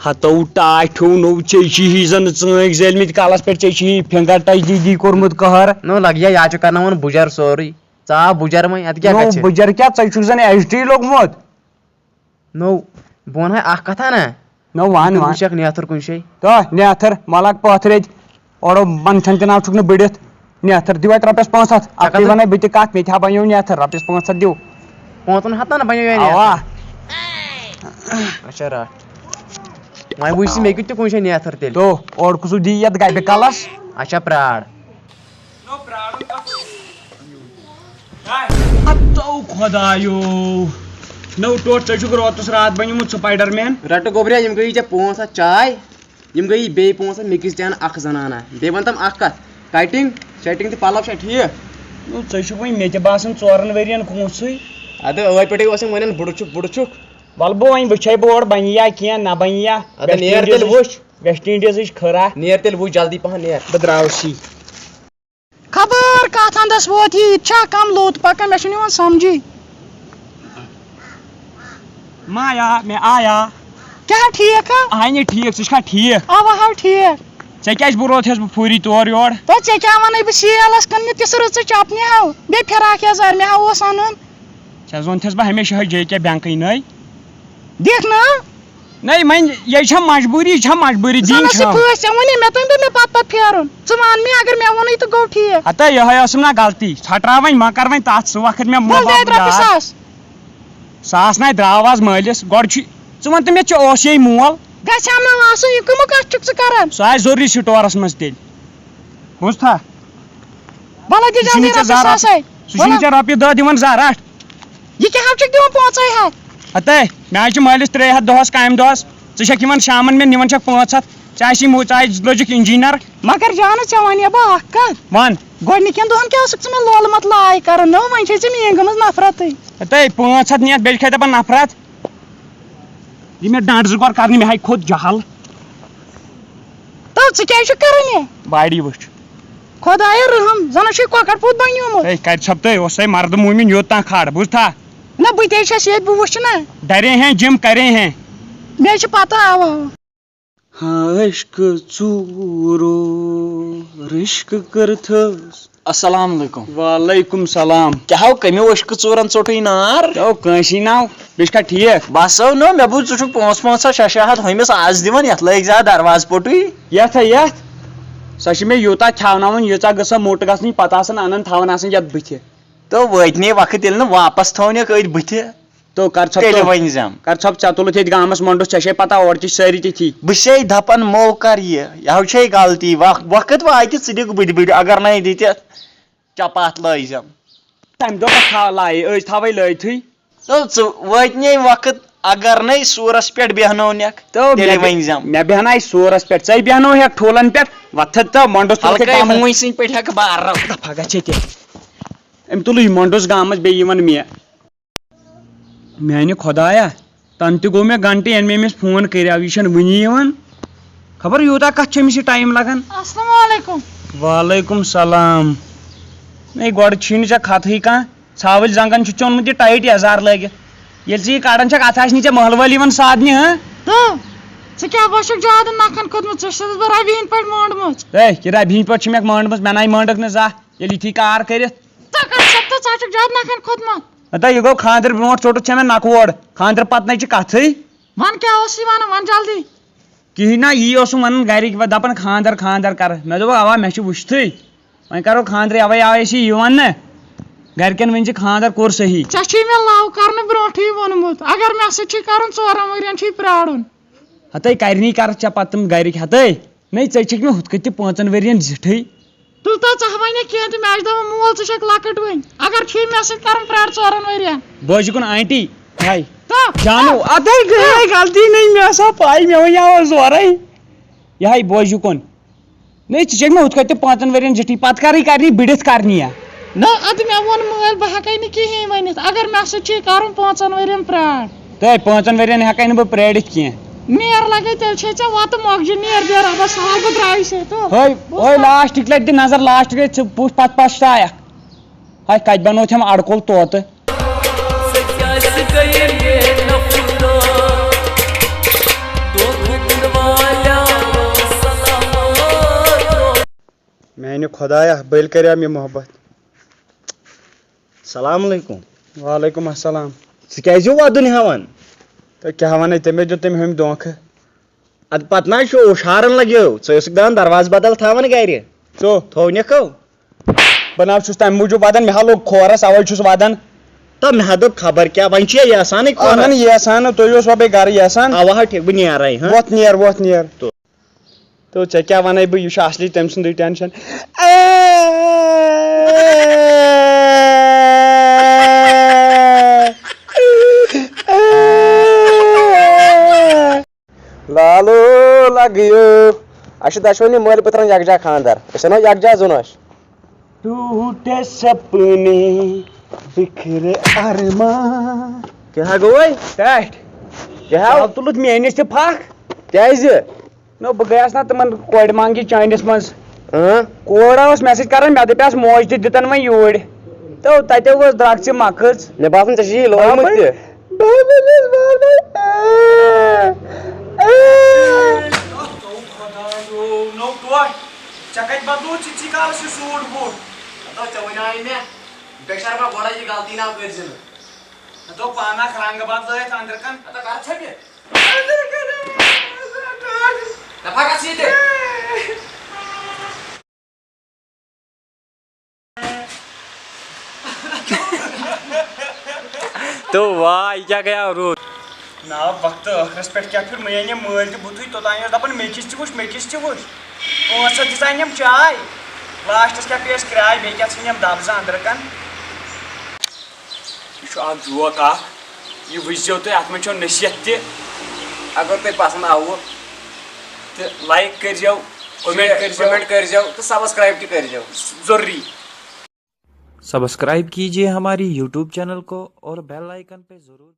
ہتو ٹاٹھو نو چی زن ژٲنٛگۍ زیلمٕتۍ کالس پٮ۪ٹھ ژےٚ فِنگر ٹچ دی کوٚرمُت کٔہر نو لگیا یا چھُ کرناوان بُجر سورُے ژٕ آو بُجر وۄنۍ ادٕ کیٛاہ گژھِ بُجر کیٛاہ ژےٚ چھُکھ زن ایچ ڈی لوٚگمُت نو بہٕ ونہٕ اکھ کتھا نا نو ون ون وٕچھکھ نیتھر کُنہِ جایہِ تو نیتھر ملک پٲتھرِ اورو منتھن تہِ ناو چھُکھ نہٕ بٔڑِتھ نیتھر دِو اَتہِ رۄپیس 500 اکھٕے ونے بہٕ تہِ کتھ مےٚ تہِ ہا بنیو نیتھر رۄپیس 500 دِو 500 نا بنیو اوا اچھا رٹھ وۄنۍ وٕچھ ژٕ مےٚ کیُتھ تہِ کُنہِ جایہِ نیتھر تیٚلہِ تو اور کُسُو دی یتھ گبہِ کلس اچھا پرٛار ہتو خۄدایو نو ٹوٹھ ژےٚ چھُکھ روتس راتھ بنیومُت سپایڈر مین رٹہٕ گوبریا یِم گٔیی ژےٚ 500 چاے یِم گٔیی بیٚیہِ 500 مِکِس دِوان اکھ زنانہ بیٚیہِ ون تم اکھ کتھ کٹنگ شٹنگ تہٕ پلو چھا ٹھیٖک نو ژےٚ چھُکھ وۄنۍ مےٚ تہِ باسان 4 ؤرین کونٛسٕے ادٕ ٲدۍ پٮ۪ٹھٕے اوس یِم ونان بُڈٕ چھُکھ ول بہٕ وۄنۍ وٕچھے بہٕ اورٕ بنہِ یا کینٛہہ نہ بنہِ یا ادٕ نیر تیٚلہِ وٕچھ ویسٹ انڈیزٕچ کھٕرا نیر تیٚلہِ وٕچھ جلدی پہن نیر بہٕ درٛاوسٕے خبر کتھ اندس ووت یہِ چھا کم لوٚت پکان مےٚ چھُنہٕ یِوان سمجھی مایا مےٚ آیا کیٛاہ ٹھیٖک ہا آے نہٕ ٹھیٖک ژٕ چھکھا ٹھیٖک اوا ہاو ٹھیٖک ژےٚ کیٛازِ بہٕ روتھس بہٕ پھوٗری تور یور تو ژےٚ کیٛاہ ونے بہٕ سیلس کٕننہِ تِژھ رٕژٕ چپنہِ ہاو بیٚیہِ فراک یزار مےٚ ہا اوس اَنُن ژےٚ زونتھس بہٕ ہمیشہِ یِہوٚے جے کے بینکٕے نٔے دِکھ نا نٔے وۄنۍ یہِ چھا مجبوٗری یہِ چھا مجبوٗری دِنۍ زنس چھا پھٲسۍ ژےٚ ووٚنُے مےٚ تٔمۍ مےٚ پتہٕ پھیرُن ژٕ ون مےٚ اگر مےٚ ووٚنُے تہٕ گوٚو ٹھیٖک ہتا یِہوٚے ٲسٕم نا غلطی ژھٹراو وۄنۍ مہ کر وۄنۍ تتھ سُہ وقت مےٚ بہٕ دے رۄپیہِ ساس ساس ناے درٛاو آز مٲلِس گۄڈٕ چھُ ژٕ ون تہٕ مےٚ ژےٚ اوس یے مول گژھٮ۪م نہٕ آسُن یہِ کٕمہٕ کتھ چھُکھ ژٕ کران سُہ آسہِ ضروٗری سٹورس منٛز تیٚلہِ بوٗزتھا بلے دِ جلدی رۄپیہِ ساسے سُہ چھُنہٕ ژےٚ رۄپیہِ دہ دِوان زٕ رٹھ یہِ کیٛاہ چھُکھ دِوان 500 ہتے مےٚ حظ چھِ مٲلِس 300 دۄہس کامہِ دۄہس ژٕ چھکھ یِوان شامن مےٚ نِوان چھکھ 500 ژےٚ آسی ژٕ لٔجِکھ انجیٖنر مگر جانہٕ ژےٚ ونے بہٕ اکھ کتھ ون گۄڈنِکٮ۪ن دۄہن کیٛاہ اوسُکھ ژٕ مےٚ لولہٕ مت لاے کران نو وۄنۍ چھے ژےٚ میٛٲنۍ گٔمٕژ نفرتٕے ہتے 500 نِتھ بیٚیہِ کھے دپان نفرت یہِ مےٚ ڈنڈ 2 کور کرنہِ مےٚ ہاے کھوٚت جہل تو ژٕ کیٛازِ چھُکھ کران یہِ باڑی وٕچھ خۄدایا رحم زن چھُے کۄکر پوٗت بنیومُت ہے کتہِ ژھۄپتٕے اوسے مردٕ موٗمِن یوٚت تام کھڑ بوٗزتھا نہ بہٕ تے چھس ییٚتہِ بہٕ وٕچھٕ نا ڈرے ہیں جم کرے ہیں مےٚ چھِ پتہ اوا عشق ژوٗرو رشک کٔرتھس السلام علیکم وعلیکم سلام کیٛاہ ہو کٔمِو ٲشکہٕ ژورن ژوٚٹُے نار تو کٲنٛسی ناو بیٚیہِ چھکھا ٹھیٖک بس او نو مےٚ بوٗز ژٕ چھُکھ 500 600 ہُمِس آز دِوان یتھ لٲگۍ زِ دروازٕ پوٚٹُے یتھ ہا یتھ سۄ چھِ مےٚ یوٗتاہ کھٮ۪وناوان ییٖژاہ گٔژھ موٚٹ گژھنٕۍ پتہٕ آسان انان تھاوان آسان یتھ بٕتھِ تہٕ وٲتنٕے وقت ییٚلہِ نہٕ واپس تھاونکھ أتھۍ بٕتھِ تو کر تیٚلہِ ؤنۍ زٮ۪م کر ژھۄپ ژےٚ تُلُتھ ییٚتہِ گامس منٛڈُس ژےٚ چھے پتہ اورٕ چھِ سٲری تِتھی بہٕ چھسے دپان مو کر یہِ ہو چھے غلطی وقت واتہِ ژٕ دِکھ بٕڈِ بٕڈِ اگر نَے دِتِتھ چپاتھ لٲے زٮ۪م تمہِ دۄہ پتہٕ لایے أسۍ تھاوے لٲیتھٕے تہٕ ژٕ وٲتنٕے وقت اگر نَے سوٗرس پٮ۪ٹھ بیٚہنونکھ تیٚلہِ ؤنۍ زٮ۪م مےٚ بیٚہنایہِ سورس پٮ۪ٹھ ژے بیٚہنوہکھ ٹھوٗلن پٮ۪ٹھ وتھد تہٕ مۄنڈس ہلکے ہوٗنۍ سٕنٛدۍ پٲٹھۍ ہٮ۪کہٕ بہٕ رَو دفا گژھِ ییٚتہِ أمۍ تُلٕے مۄنڈس گامس بیٚیہِ یِوان مےٚ میانہِ خۄدایا تنہٕ تہِ گوٚو مےٚ گنٹہٕ یَنہٕ مےٚ أمِس فون کریاو یہِ چھنہٕ وٕنی یِوان خبر یوٗتاہ کتھ چھِ أمِس یہِ ٹایم لگان السلام علیکم وعلیکم سلام ہے گۄڈٕ چھی نہٕ ژےٚ خطٕے کانٛہہ ژھاوٕلۍ زنگن چھُ ژےٚ اوٚنمُت یہِ ٹایٹ یزار لٲگِتھ ییٚلہِ ژٕ یہِ کڑان چھکھ اتھ آسہِ نہٕ ژےٚ محلہٕ وٲلۍ یِوان سادنہِ ہاں تو ژٕ کیٛاہ باسکھ زیادٕ نکھن کھوٚتمُت ژےٚ چھَس بہٕ ربہِ ہٕنٛدۍ پٲٹھۍ مٲنٛڈمٕژ ہے یہِ ربہِ ہٕنٛدۍ پٲٹھۍ چھِ مےٚ مٲنٛڈمٕژ مےٚ ناے مٲنٛڈکھ نہٕ زانٛہہ ییٚلہِ یِتھی کار کٔرِتھ ژٕ کر سب تہٕ ژٕ چھُکھ زیادٕ نکھن کھوٚتمُت ہتا یہِ گوٚو خاندرٕ برونٛٹھ ژوٚٹُتھ ژےٚ مےٚ نکوڑ خاندرٕ پتہٕ نَے چھِ کتھٕے ون کیٛاہ اوس یہِ ونان ون جلدی کِہیٖنۍ نہ یی اوسُم ونان گرِکۍ دپان خاندر خاندر کر مےٚ دوٚپ اوا مےٚ چھُ وٕچھتھٕے وۄنۍ کرو خاندرٕے اوے آوے چھِ یِوان نہ گرِکٮ۪ن ؤنۍ زِ خاندر کوٚر صحیح ژےٚ چھُے مےٚ لو کرنہٕ برونٛٹھٕے ووٚنمُت اگر مےٚ سۭتۍ چھُے کرُن 4 ؤرین چھُے پرارُن ہتے کرنی کرتھ ژےٚ پتہٕ تِم گرِکۍ ہتے نَے ژےٚ چھِکھ مےٚ ہُتھ کٔنۍ تہِ 5 ؤرین زِٹھٕے تُل تو ژٕ ونے کینٛہہ تہٕ مےٚ چھِ دپان مول ژٕ چھکھ لۄکٕٹ وۄنۍ اگر چھُے مےٚ سۭتۍ کرُن پرار 4 ؤرین بوزِکُن آنٹی ہاے تو جانو ادے گٔے غلطی نٔے مےٚ ٲسا پاے مےٚ وَنیاو زورے یِہے بوزِکُن نٔے ژٕ چھکھ مےٚ ہُتھ کٔنۍ تہِ 5 ؤرین زِٹھٕے پتہٕ کرٕے کرنی بِڑِتھ کرنی نہ ادٕ مےٚ ووٚن مٲلۍ بہٕ ہٮ۪کے نہٕ کِہیٖنۍ ؤنِتھ اگر مےٚ سۭتۍ چھُے کرُن 5 ؤرین پرار تہٕ 5 ؤرین ہٮ۪کے نہٕ بہٕ پرٲرِتھ کینٛہہ نیر لگے تیٚلہِ چھے ژےٚ وتہٕ مۄکجہِ نیر بیٚیہِ رۄبس حوال بہٕ درٛایہِ تو ہٲے لاسٹٕکۍ لٹہِ دِ نظر لاسٹٕکۍ لٹہِ ژٕ پوٚژھ پتہٕ پشتایکھ ہاے کتہِ بنوتھٮ۪م اڑکول طوطہٕ ژٕ کیٛازِ گٔیے مےٚ نفرات میانہِ خۄدایا بٔلۍ کریام یہِ محبت. سلام علیکم. وعلیکم السلام. ژٕ کیازِ ودُن ہٮ۪وان؟ تہٕ کیٛاہ وَنَے تٔمۍ دیُت تٔمۍ ہُمۍ دھوکہٕ. ادٕ پتہٕ نہ چھُ ہُشارن لگیو ژٕ ٲسٕکھ دپان دروازٕ بدل تھاوان گرِ ژو تھونیکھو. بہٕ نہ چھُس تَمہِ موٗجوٗب وَدان مےٚ ہا لوٚگ کھورَس اَوَے چھُس وَدان. تو مےٚ دوٚپ خبر کیٛاہ وۄنۍ چھُ یژھانٕے اَنان یژھان نہٕ تُہۍ اوسوا بیٚیہِ گرٕ یژھان. اوا ٹھیک بہٕ نیرے ہاں. وۄتھ نیر. تہٕ ژےٚ کیٛاہ وَنَے بہٕ یہِ چھُ اَصلی تٔمۍ سُنٛدٕے ٹٮ۪نشَن. لالو لگیو اَسہِ چھُ دۄشوٕنی مٲلۍ پٔترَن یکجا خاندر أسۍ اَنو یکجا زُنش. ٹوٗٹے سپنے بِکھرے ارمان. کیٛاہ گوٚوے ٹٮ۪ٹھ کیٛاہ کیٛاہ تُلُتھ میٲنِس تہِ پھکھ. کیٛازِ نو بہٕ گٔیَس نا تِمن کورِ مانگہِ چٲنِس منٛز. اۭں کورا ٲس میسیج کران مےٚ دپیس موج تہِ دِتن وۄنۍ یوٗرۍ تہٕ تتہِ ؤژھ درٛکژِ مکھٕژ. مےٚ باسان ژےٚ چھُے یہِ لوگمُت تہِ. ژےٚ کتہِ بدلووُتھ ژٕ کالس یہِ سوٗٹ بوٗٹ. ژےٚ وَنیٛاے مےٚ بیٚکہِ ساتہٕ گۄڈے یہِ غلطی نہ کٔرزِ نہٕ. مےٚ دوٚپ پانہٕ اکھ رنٛگہٕ بدلٲیِتھ أنٛدرٕ کن. کر ژھیٚپہِ دپا گژھ ییٚتہِ. تو واہ یہ کیا گیا روٗد. نا وقتہٕ ٲخرس پٮ۪ٹھ کیٛاہ پھِر مےٚ أنِم مٲلۍ تہِ بُتھٕے توٚتانۍ اوس دپان مےٚ کِس تہِ وٕچھ 500 دِژانٮ۪م چاے لاسٹس کیٛاہ پیٚیَس کراے بیٚیہِ کیٛاہ ژھٕنٮ۪م دبزٕ أنٛدرٕ کن. یہِ چھُ اکھ جوک اکھ یہِ وٕچھزیو تُہۍ اتھ منٛز چھو نصیحت تہِ. اگر تۄہہِ پسنٛد آوٕ تہٕ لایک کٔرزیو کومینٹ کمنٹ کٔرزیو تہٕ سبسکرایب تہِ کٔرزیو ضروٗری. سبسکرائب کیجیے ہماری یوٹیوب چینل کو اور بیل آئیکن پہ ضرور